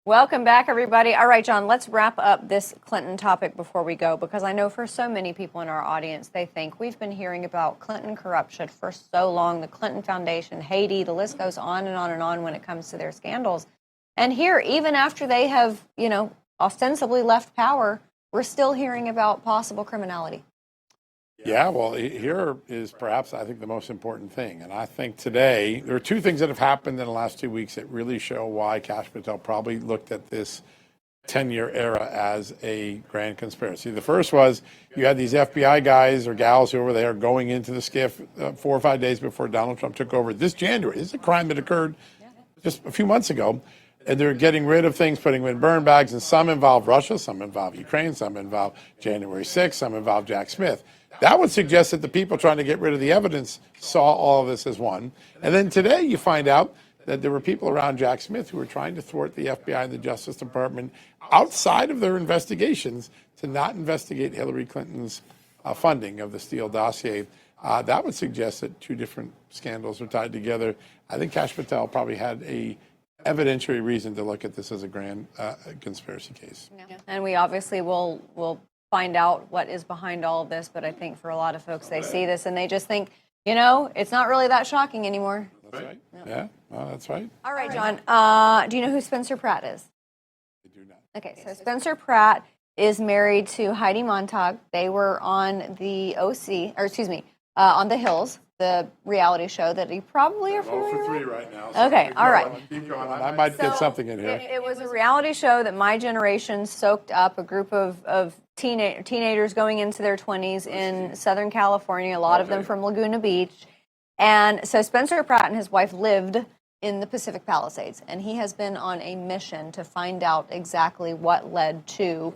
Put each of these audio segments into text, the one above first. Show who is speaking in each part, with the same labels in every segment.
Speaker 1: Welcome back, everybody. All right, John, let's wrap up this Clinton topic before we go, because I know for so many people in our audience, they think we've been hearing about Clinton corruption for so long, the Clinton Foundation, Haiti, the list goes on and on and on when it comes to their scandals. And here, even after they have, ostensibly left power, we're still hearing about possible criminality.
Speaker 2: Yeah, well, here is perhaps, I think, the most important thing. And I think today, there are two things that have happened in the last 2 weeks that really show why Kash Patel probably looked at this 10-year era as a grand conspiracy. The first was you had these FBI guys or gals who were there going into the skiff 4 or 5 days before Donald Trump took over this January. This is a crime that occurred just a few months ago. And they're getting rid of things, putting them in burn bags, and some involve Russia, some involve Ukraine, some involve January 6th, some involve Jack Smith. That would suggest that the people trying to get rid of the evidence saw all of this as one. And then today you find out that there were people around Jack Smith who were trying to thwart the FBI and the Justice Department outside of their investigations to not investigate Hillary Clinton's funding of the Steele dossier. That would suggest that two different scandals were tied together. I think Kash Patel probably had a evidentiary reason to look at this as a grand conspiracy case.
Speaker 1: Yeah. And we obviously will find out what is behind all of this, but I think for a lot of folks, they see this and they just think, it's not really that shocking anymore.
Speaker 2: That's right. Yeah, well, that's right.
Speaker 1: All right, John, do you know who Spencer Pratt is?
Speaker 2: I do not.
Speaker 1: Okay, so Spencer Pratt is married to Heidi Montag. They were on the on The Hills, the reality show that you probably are familiar with.
Speaker 2: 0 for 3 right now. So
Speaker 1: Okay, all right.
Speaker 2: Keep going. I might get something in here.
Speaker 1: It was a reality show that my generation soaked up, a group of teenagers going into their 20s in Southern California, a lot of them from Laguna Beach. And so Spencer Pratt and his wife lived in the Pacific Palisades, and he has been on a mission to find out exactly what led to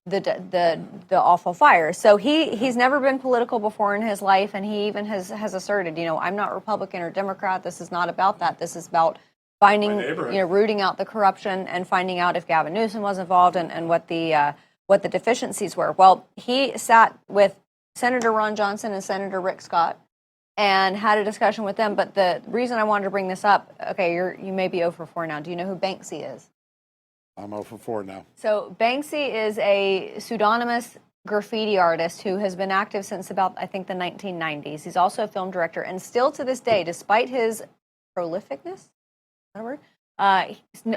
Speaker 1: the awful fire. So he's never been political before in his life, and he even has asserted, I'm not Republican or Democrat. This is not about that. This is about finding, rooting out the corruption and finding out if Gavin Newsom was involved and what the deficiencies were. Well, he sat with Senator Ron Johnson and Senator Rick Scott and had a discussion with them. But the reason I wanted to bring this up, okay, you may be 0 for 4 now. Do you know who Banksy is?
Speaker 2: I'm 0 for 4 now.
Speaker 1: So Banksy is a pseudonymous graffiti artist who has been active since about, I think, the 1990s. He's also a film director, and still to this day, despite his prolificness, is that a word?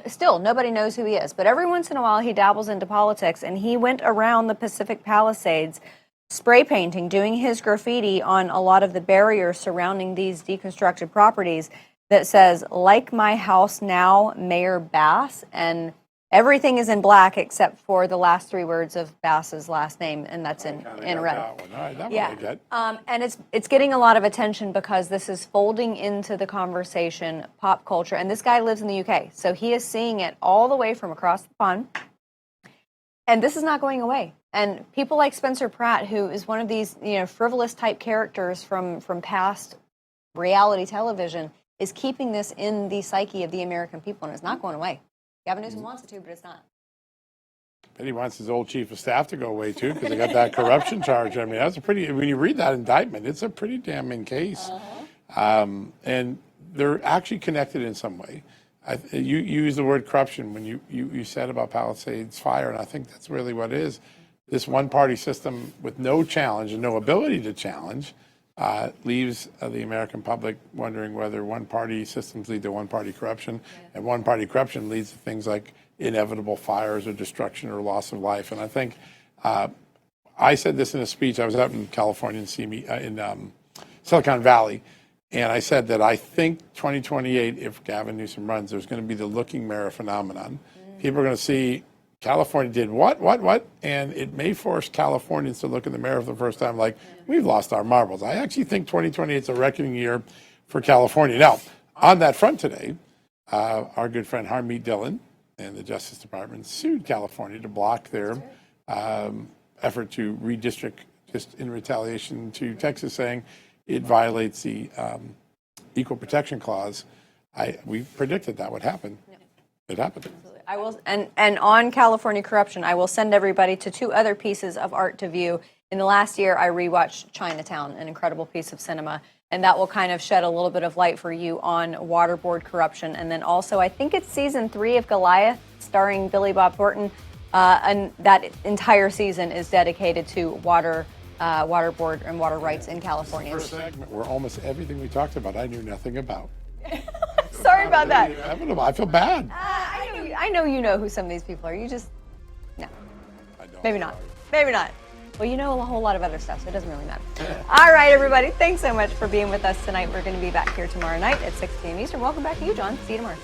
Speaker 1: Still, nobody knows who he is. But every once in a while, he dabbles into politics, and he went around the Pacific Palisades spray painting, doing his graffiti on a lot of the barriers surrounding these deconstructed properties that says, "Like my house now, Mayor Bass," and everything is in black except for the last 3 words of Bass's last name, and that's in red.
Speaker 2: That one. All right, that one I get.
Speaker 1: And it's getting a lot of attention because this is folding into the conversation, pop culture. And this guy lives in the UK, so he is seeing it all the way from across the pond. And this is not going away. And people like Spencer Pratt, who is one of these frivolous type characters from past reality television, is keeping this in the psyche of the American people, and it's not going away. Gavin Newsom wants it to, but it's not.
Speaker 2: But he wants his old chief of staff to go away, too, because they got that corruption charge. I mean, when you read that indictment, it's a pretty damning case. And they're actually connected in some way. You use the word corruption when you said about Palisades Fire, and I think that's really what it is. This one-party system with no challenge and no ability to challenge leaves the American public wondering whether one-party systems lead to one-party corruption, and one-party corruption leads to things like inevitable fires or destruction or loss of life. And I think I said this in a speech. I was out in California in Silicon Valley, and I said that I think 2028, if Gavin Newsom runs, there's going to be the looking mirror phenomenon. People are going to see California did what, and it may force Californians to look in the mirror for the first time like, we've lost our marbles. I actually think 2028 is a reckoning year for California. Now, on that front today, our good friend Harmeet Dillon and the Justice Department sued California to block their effort to redistrict just in retaliation to Texas, saying it violates the Equal Protection Clause. We predicted that would happen. It happened.
Speaker 1: I will, and on California corruption, I will send everybody to 2 other pieces of art to view. in the last year, I rewatched Chinatown, an incredible piece of cinema, and that will kind of shed a little bit of light for you on water board corruption. And then also, I think it's season 3 of Goliath, starring Billy Bob Thornton, and that entire season is dedicated to water board and water rights in California.
Speaker 2: First segment where almost everything we talked about, I knew nothing about.
Speaker 1: Sorry about that.
Speaker 2: I feel bad.
Speaker 1: I know you know who some of these people are. You just, no.
Speaker 2: I don't.
Speaker 1: Maybe not. Maybe not. Well, you know a whole lot of other stuff, so it doesn't really matter. All right, everybody. Thanks so much for being with us tonight. We're going to be back here tomorrow night at 6 p.m. Eastern. Welcome back to you, John. See you tomorrow.